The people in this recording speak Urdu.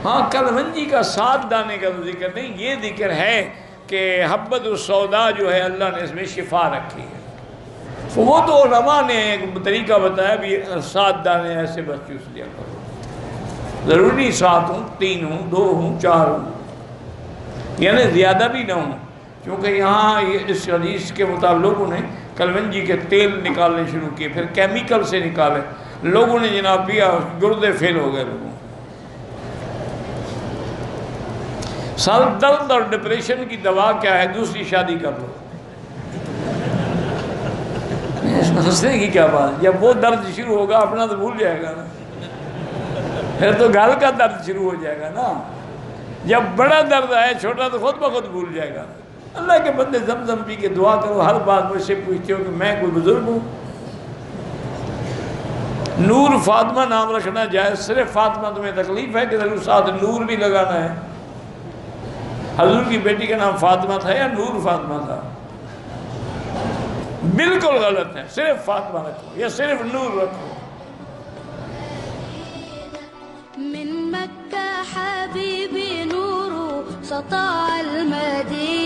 ہاں کلونجی کا 7 دانے کا تو ذکر نہیں، یہ ذکر ہے کہ حبۃ السودا جو ہے اللہ نے اس میں شفا رکھی ہے. وہ تو علماء نے ایک طریقہ بتایا بھی 7 دانے ایسے بس چوس لیا کرو، ضروری 7 ہوں، 3 ہوں، 2 ہوں، 4 ہوں، یعنی زیادہ بھی نہ ہوں. کیونکہ یہاں اس حدیث کے مطابق لوگوں نے کلونجی کے تیل نکالنے شروع کیے، پھر کیمیکل سے نکالے، لوگوں نے جناب پیا، گردے فیل ہو گئے لوگوں. سر درد اور ڈپریشن کی دوا کیا ہے؟ دوسری شادی کر لو. ہنسنے کی کیا بات؟ جب وہ درد شروع ہوگا اپنا تو بھول جائے گا نا، پھر تو گھر کا درد شروع ہو جائے گا نا. جب بڑا درد آئے چھوٹا تو خود بخود بھول جائے گا. اللہ کے بندے زمزم پی کے دعا کرو. ہر بات مجھ سے پوچھتے ہو کہ میں کوئی بزرگ ہوں؟ نور فاطمہ نام رکھنا جائز، صرف فاطمہ تمہیں تکلیف ہے کہ ضرور ساتھ نور بھی لگانا ہے؟ حضور کی بیٹی کا نام فاطمہ تھا یا نور فاطمہ تھا؟ بالکل غلط ہے. صرف فاطمہ رکھو یا صرف نور رکھو. من مكة حبيبي نور سطع المدينة